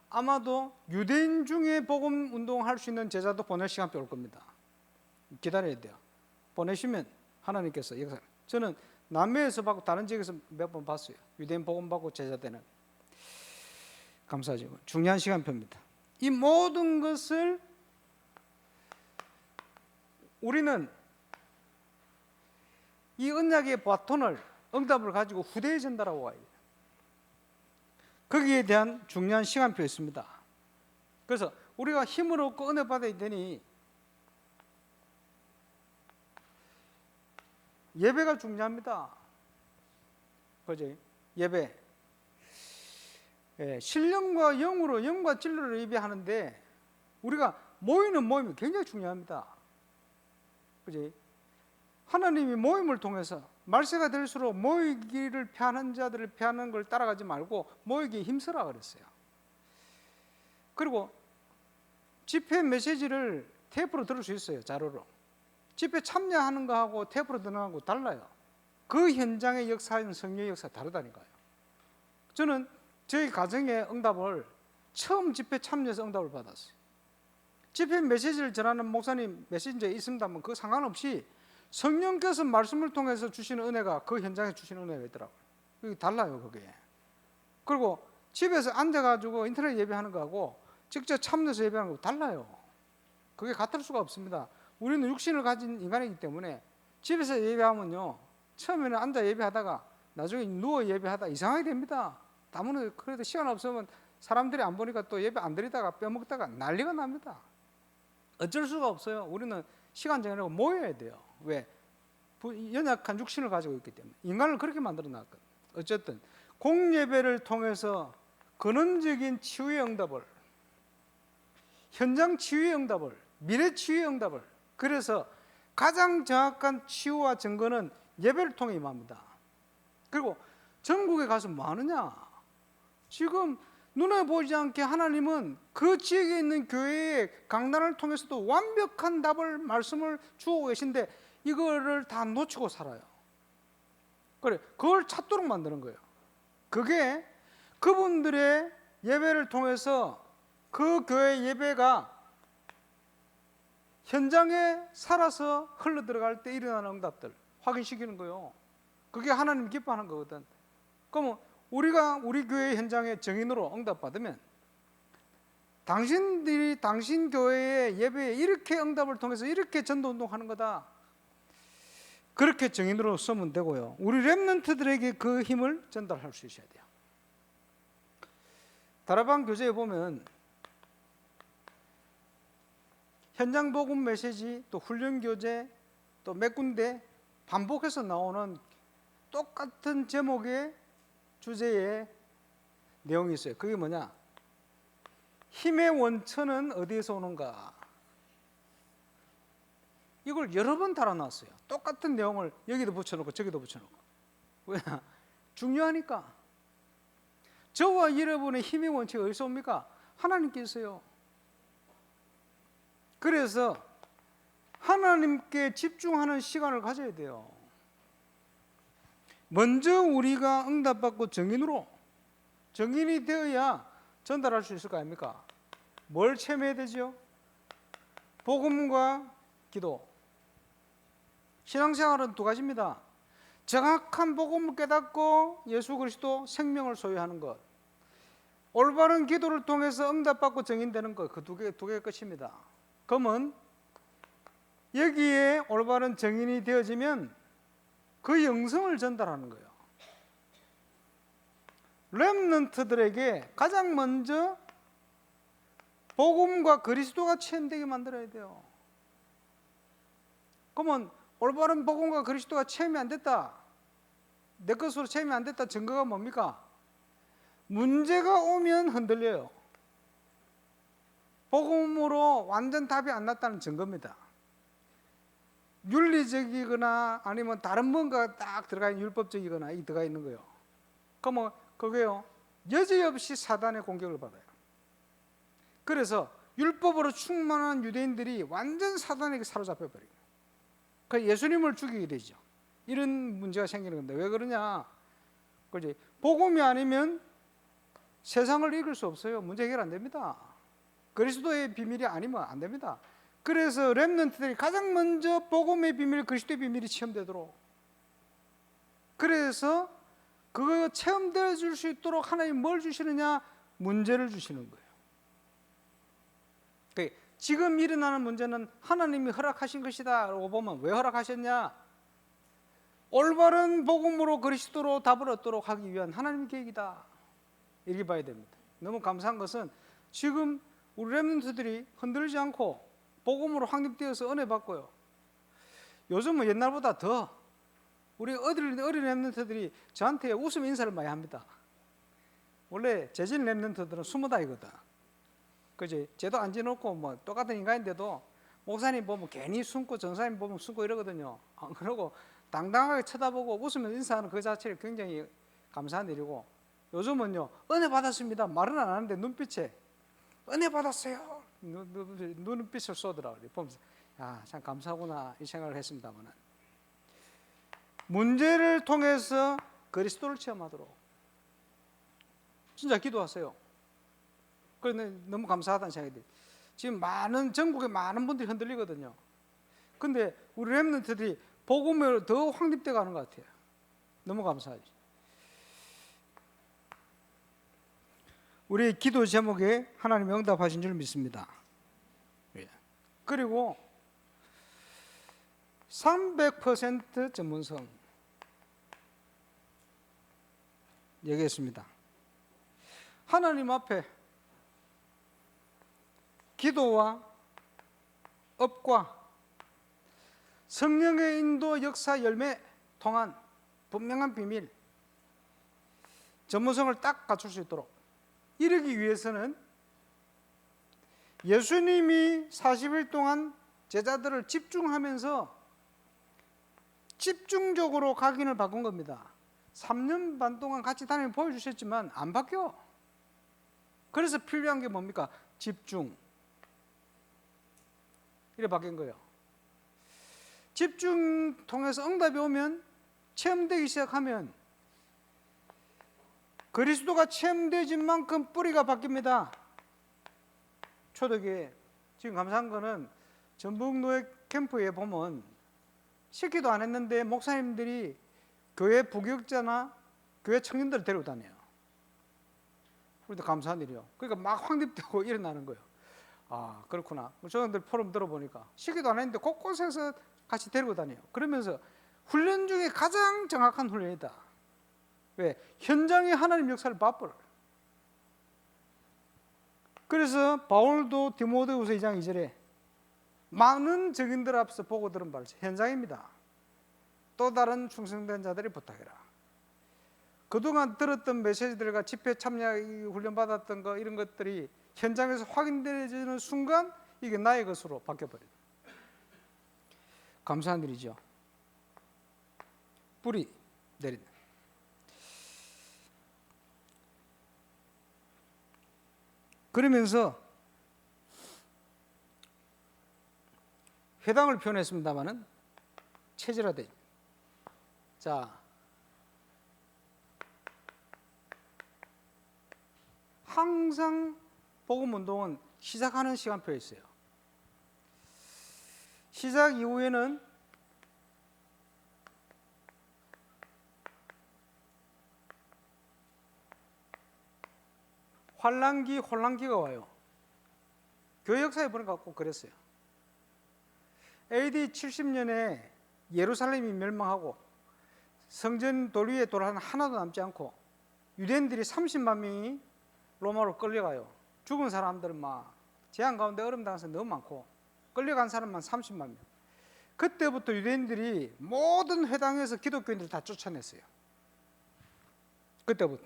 아마도 유대인 중에 복음 운동할 수 있는 제자도 보낼 시간표 올 겁니다. 기다려야 돼요. 보내시면 하나님께서 역사. 저는 남해에서 받고 다른 지역에서 몇 번 봤어요. 유대인 복음 받고 제자 되는. 감사하죠. 중요한 시간표입니다. 이 모든 것을 우리는 이 언약의 바톤을, 응답을 가지고 후대에 전달하고 와야 돼요. 거기에 대한 중요한 시간표가 있습니다. 그래서 우리가 힘을 얻고 은혜 받아야 되니 예배가 중요합니다. 그죠? 예배. 예, 신령과 영으로, 영과 진리로 예배하는데 우리가 모이는 모임이 굉장히 중요합니다. 그지? 하나님이 모임을 통해서 말세가 될수록 모이기를 피하는 자들을 피하는 걸 따라가지 말고 모이기에 힘쓰라 그랬어요. 그리고 집회 메시지를 테이프로 들을 수 있어요. 자료로. 집회 참여하는 거하고 테이프로 듣는 거하고 달라요. 그 현장의 역사는 성령의 역사가 다르다니까요. 저는 저희 가정의 응답을 처음 집회 참여해서 응답을 받았어요. 집회 메시지를 전하는 목사님 메신저에 있습니다만 그 상관없이 성령께서 말씀을 통해서 주시는 은혜가 그 현장에 주시는 은혜가 있더라고요. 그게 달라요, 그게. 그리고 집에서 앉아가지고 인터넷 예배하는 거하고 직접 참여해서 예배하는 거 달라요. 그게 같을 수가 없습니다. 우리는 육신을 가진 인간이기 때문에 집에서 예배하면요, 처음에는 앉아 예배하다가 나중에 누워 예배하다 이상하게 됩니다. 다문에 그래도 시간 없으면 사람들이 안 보니까 또 예배 안 드리다가 빼먹다가 난리가 납니다. 어쩔 수가 없어요. 우리는 시간 정해놓고 모여야 돼요. 왜? 연약한 육신을 가지고 있기 때문에. 인간을 그렇게 만들어 놨거든요. 어쨌든 공예배를 통해서 근원적인 치유의 응답을, 현장 치유의 응답을, 미래 치유의 응답을, 그래서 가장 정확한 치유와 증거는 예배를 통해 임합니다. 그리고 전국에 가서 뭐 하느냐? 지금 눈에 보이지 않게 하나님은 그 지역에 있는 교회의 강단을 통해서도 완벽한 답을, 말씀을 주고 계신데 이거를 다 놓치고 살아요. 그래, 그걸 찾도록 만드는 거예요. 그게 그분들의 예배를 통해서 그 교회 예배가 현장에 살아서 흘러 들어갈 때 일어나는 응답들 확인시키는 거예요. 그게 하나님 기뻐하는 거거든. 그러면 우리가 우리 교회 현장의 증인으로 응답받으면 당신들이 당신 교회의 예배에 이렇게 응답을 통해서 이렇게 전도운동하는 거다. 그렇게 증인으로 쓰면 되고요. 우리 렘넌트들에게 그 힘을 전달할 수 있어야 돼요. 다락방 교재에 보면 현장 복음 메시지, 또 훈련 교재, 또 몇 군데 반복해서 나오는 똑같은 제목의 주제의 내용이 있어요. 그게 뭐냐? 힘의 원천은 어디에서 오는가? 이걸 여러 번 달아놨어요. 똑같은 내용을 여기도 붙여놓고 저기도 붙여놓고. 왜? 중요하니까. 저와 여러분의 힘의 원칙이 어디서 옵니까? 하나님께서요. 그래서 하나님께 집중하는 시간을 가져야 돼요. 먼저 우리가 응답받고 정인이 되어야 전달할 수 있을 거 아닙니까? 뭘 체험해야 되죠? 복음과 기도. 신앙생활은 두 가지입니다. 정확한 복음을 깨닫고 예수 그리스도 생명을 소유하는 것. 올바른 기도를 통해서 응답받고 정인되는 것. 그 두 개의 끝입니다. 그러면 여기에 올바른 정인이 되어지면 그 영성을 전달하는 거예요. 렘넌트들에게 가장 먼저 복음과 그리스도가 체험되게 만들어야 돼요. 그러면 올바른 복음과 그리스도가 체험이 안 됐다, 내 것으로 체험이 안 됐다, 증거가 뭡니까? 문제가 오면 흔들려요. 복음으로 완전 답이 안 났다는 증거입니다. 윤리적이거나 아니면 다른 뭔가가 딱 들어가 있는, 율법적이거나 이 들어가 있는 거예요. 그러면 그게요, 여지없이 사단의 공격을 받아요. 그래서 율법으로 충만한 유대인들이 완전 사단에게 사로잡혀 버려요. 그래서 예수님을 죽이게 되죠. 이런 문제가 생기는 건데 왜 그러냐? 그렇지? 복음이 아니면 세상을 이길 수 없어요. 문제 해결 안 됩니다. 그리스도의 비밀이 아니면 안 됩니다. 그래서 렘넌트들이 가장 먼저 복음의 비밀, 그리스도의 비밀이 체험되도록, 그래서 그거 체험되어 줄 수 있도록 하나님 뭘 주시느냐? 문제를 주시는 거예요. 지금 일어나는 문제는 하나님이 허락하신 것이다 라고 보면 왜 허락하셨냐? 올바른 복음으로 그리스도로 답을 얻도록 하기 위한 하나님의 계획이다, 이렇게 봐야 됩니다. 너무 감사한 것은 지금 우리 렘넌트들이 흔들리지 않고 복음으로 확립되어서 은혜 받고요. 요즘은 옛날보다 더 우리 어린 렘넌트들이 저한테 웃음 인사를 많이 합니다. 원래 재진 렘넌트들은 숨어다니거든. 그지? 쟤도 안 지놓고 뭐 똑같은 인간인데도 목사님 보면 괜히 숨고 전사님 보면 숨고 이러거든요. 그러고 당당하게 쳐다보고 웃으면서 인사하는 그 자체를 굉장히 감사한 일이고, 요즘은요 은혜 받았습니다 말은 안 하는데 눈빛에 은혜 받았어요 눈빛을 쏘더라고요. 보면서 참 감사하구나 이 생각을 했습니다만, 문제를 통해서 그리스도를 체험하도록 진짜 기도하세요. 그런데 너무 감사하다는 생각이 들어요. 지금 전국에 많은 분들이 흔들리거든요. 근데 우리 렘넌트들이 복음으로 더 확립돼 가는 것 같아요. 너무 감사하죠. 우리 기도 제목에 하나님이 응답하신 줄 믿습니다. 그리고 300% 전문성 얘기했습니다. 하나님 앞에 기도와 업과 성령의 인도 역사 열매 통한 분명한 비밀, 전문성을 딱 갖출 수 있도록 이르기 위해서는 예수님이 40일 동안 제자들을 집중하면서 집중적으로 각인을 바꾼 겁니다. 3년 반 동안 같이 다니며 보여주셨지만 안 바뀌어. 그래서 필요한 게 뭡니까? 집중. 이렇게 바뀐 거예요. 집중 통해서 응답이 오면, 체험되기 시작하면 그리스도가 체험되진 만큼 뿌리가 바뀝니다. 초대교회 지금 감사한 거는 전북노예 캠프에 보면 식기도 안 했는데 목사님들이 교회 부교육자나 교회 청년들을 데리고 다녀요. 우리도 감사한 일이요. 그러니까 막 확립되고 일어나는 거예요. 그렇구나. 저들 포럼 들어보니까 식기도 안 했는데 곳곳에서 같이 데리고 다녀요. 그러면서 훈련 중에 가장 정확한 훈련이다. 왜? 현장에 하나님 역사를 맛보라. 그래서 바울도 디모데후서 2장 2절에 많은 적인들 앞서 보고 들은 바를 현장입니다. 또 다른 충성된 자들이 부탁해라. 그동안 들었던 메시지들과 집회 참여 훈련 받았던 거 이런 것들이 현장에서 확인되어지는 순간 이게 나의 것으로 바뀌어버려요. 감사한 일이죠. 뿌리 내린다. 그러면서 회당을 표현했습니다마는 체질화돼. 자, 항상 복음 운동은 시작하는 시간표에 있어요. 시작 이후에는 환란기, 혼란기가 와요. 교회 역사에 보니까 꼭 그랬어요. AD 70년에 예루살렘이 멸망하고 성전 돌 위에 돌 하나도 남지 않고 유대인들이 30만 명이 로마로 끌려가요. 죽은 사람들은 막 재앙 가운데 얼음 당해서 너무 많고 끌려간 사람만 30만 명. 그때부터 유대인들이 모든 회당에서 기독교인들을 다 쫓아냈어요. 그때부터.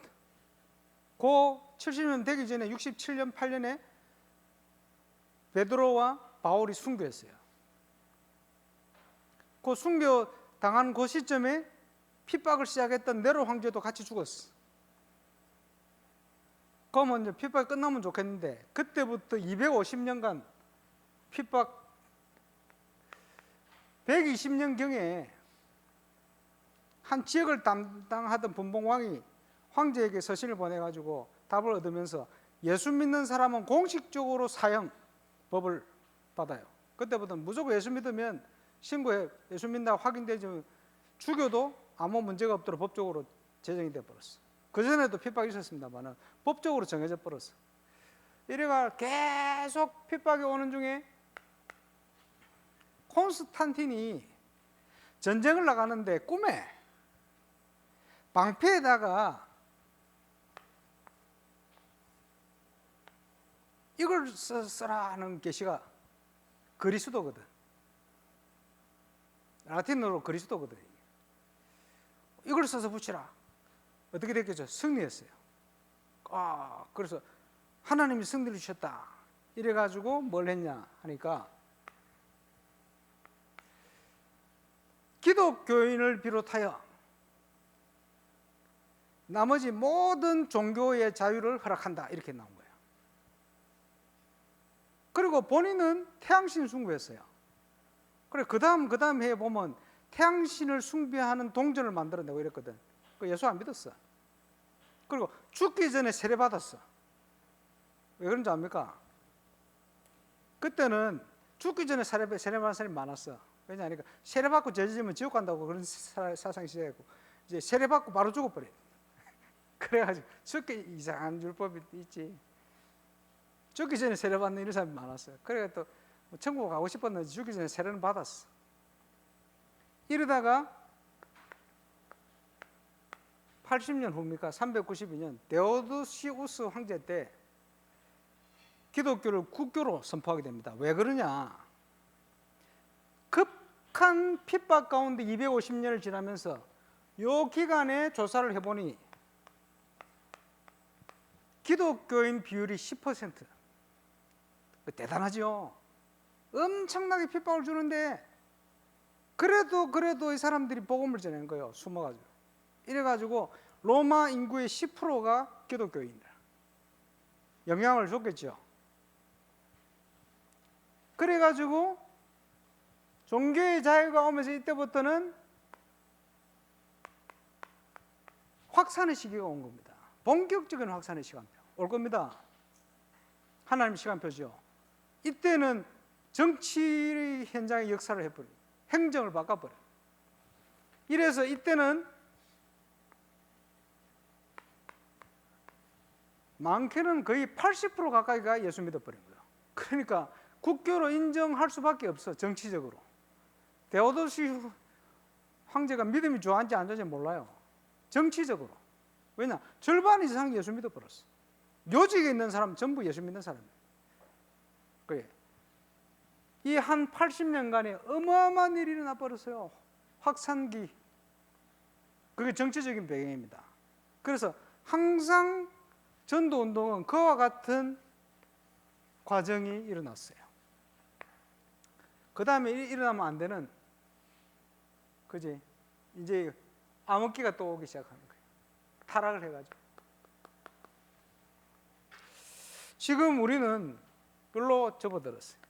그 70년 되기 전에 67년 8년에 베드로와 바울이 순교했어요. 그 순교 당한 그 시점에 핍박을 시작했던 네로 황제도 같이 죽었어. 그러면 이제 핍박이 끝나면 좋겠는데 그때부터 250년간 핍박 120년경에 한 지역을 담당하던 분봉왕이 황제에게 서신을 보내가지고 답을 얻으면서 예수 믿는 사람은 공식적으로 사형 법을 받아요. 그때부터 무조건 예수 믿으면 신고해. 예수 믿는다고 확인되지 죽여도 아무 문제가 없도록 법적으로 제정이 되어버렸어. 그전에도 핍박이 있었습니다만 법적으로 정해져 버렸어. 이래가 계속 핍박이 오는 중에 콘스탄틴이 전쟁을 나가는데 꿈에 방패에다가 이걸 써라 하는 계시가 그리스도거든. 라틴어로 그리스도거든. 이걸 써서 붙이라. 어떻게 됐겠죠? 승리했어요. 그래서 하나님이 승리를 주셨다. 이래가지고 뭘 했냐 하니까 기독교인을 비롯하여 나머지 모든 종교의 자유를 허락한다. 이렇게 나온 거예요. 그리고 본인은 태양신 숭배했어요. 그래 그 다음 해에 보면 태양신을 숭배하는 동전을 만들어내고 이랬거든. 그 예수 안 믿었어. 그리고 죽기 전에 세례 받았어. 왜 그런지 압니까? 그때는 죽기 전에 세례 받은 사람이 많았어. 왜냐하니까 세례 받고 죄 지으면 지옥 간다고 그런 사상이 시작했고, 이제 세례 받고 바로 죽어버려. 그래가지고 죽기 이상한 율법이 있지. 죽기 전에 세례 받는 이런 사람이 많았어요. 그래 또 천국 가고 싶었는지 죽기 전에 세례는 받았어. 이러다가 80년 후입니까? 392년 데오도시우스 황제 때 기독교를 국교로 선포하게 됩니다. 왜 그러냐? 급한 핍박 가운데 250년을 지나면서 이 기간에 조사를 해보니 기독교인 비율이 10%. 대단하죠. 엄청나게 핍박을 주는데 그래도 이 사람들이 복음을 전하는 거예요. 숨어가지고. 이래가지고 로마 인구의 10%가 기독교인이라. 영향을 줬겠죠. 그래가지고 종교의 자유가 오면서 이때부터는 확산의 시기가 온 겁니다. 본격적인 확산의 시간표 올 겁니다. 하나님 시간표죠. 이때는 정치 현장의 역사를 해버려. 행정을 바꿔버려. 이래서 이때는 많게는 거의 80% 가까이가 예수 믿어버린 거예요. 그러니까 국교로 인정할 수밖에 없어. 정치적으로. 데오도시 황제가 믿음이 좋아한지 안 좋아한지 몰라요. 정치적으로. 왜냐? 절반 이상 예수 믿어버렸어. 요직에 있는 사람 전부 예수 믿는 사람이에요. 그래. 이 한 80년간에 어마어마한 일이 일어나 버렸어요. 확산기. 그게 정치적인 배경입니다. 그래서 항상 전도운동은 그와 같은 과정이 일어났어요. 그 다음에 일어나면 안 되는, 그지? 이제 암흑기가 또 오기 시작하는 거예요. 타락을 해가지고. 지금 우리는 별로 접어들었어요.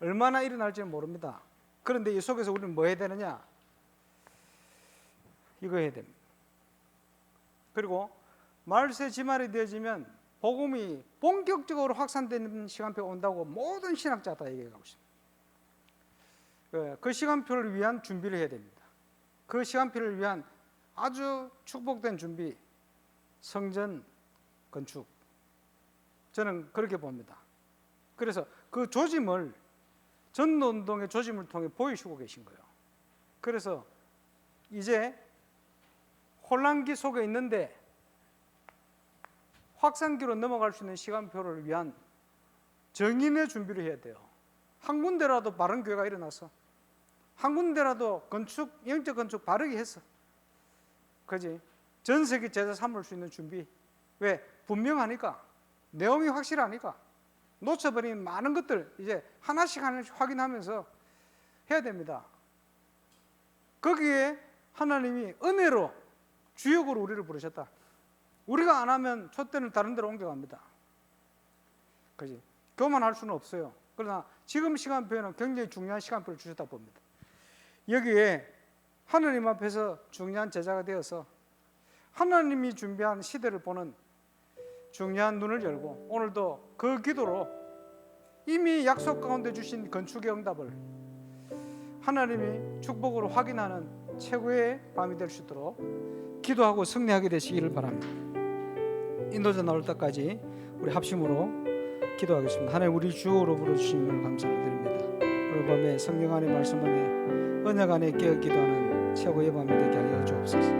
얼마나 일어날지는 모릅니다. 그런데 이 속에서 우리는 뭐 해야 되느냐? 이거 해야 됩니다. 그리고 말세 지말이 되어지면 복음이 본격적으로 확산되는 시간표가 온다고 모든 신학자가 다 얘기하고 있습니다. 그 시간표를 위한 준비를 해야 됩니다. 그 시간표를 위한 아주 축복된 준비, 성전 건축. 저는 그렇게 봅니다. 그래서 그 조짐을 전도운동의 조짐을 통해 보여주고 계신 거예요. 그래서 이제 혼란기 속에 있는데 확산기로 넘어갈 수 있는 시간표를 위한 정인의 준비를 해야 돼요. 한 군데라도 바른 교회가 일어나서 한 군데라도 건축, 영적 건축 바르게 했어. 그지? 전 세계 제자 삼을 수 있는 준비. 왜? 분명하니까. 내용이 확실하니까. 놓쳐버린 많은 것들 이제 하나씩 확인하면서 해야 됩니다. 거기에 하나님이 은혜로 주역으로 우리를 부르셨다. 우리가 안 하면 촛대는 다른 데로 옮겨갑니다. 그지? 교만할 수는 없어요. 그러나 지금 시간표에는 굉장히 중요한 시간표를 주셨다 봅니다. 여기에 하나님 앞에서 중요한 제자가 되어서 하나님이 준비한 시대를 보는 중요한 눈을 열고 오늘도 그 기도로 이미 약속 가운데 주신 건축의 응답을 하나님이 축복으로 확인하는 최고의 밤이 될 수 있도록 기도하고 승리하게 되시기를 바랍니다. 인도자 나올 때까지 우리 합심으로 기도하겠습니다. 하나님 우리 주로 불러주심을 감사를 드립니다. 오늘 밤에 성령 안의 말씀 안에 언약 안에 깨어 기도하는 최고의 밤이 되게 하여 주옵소서.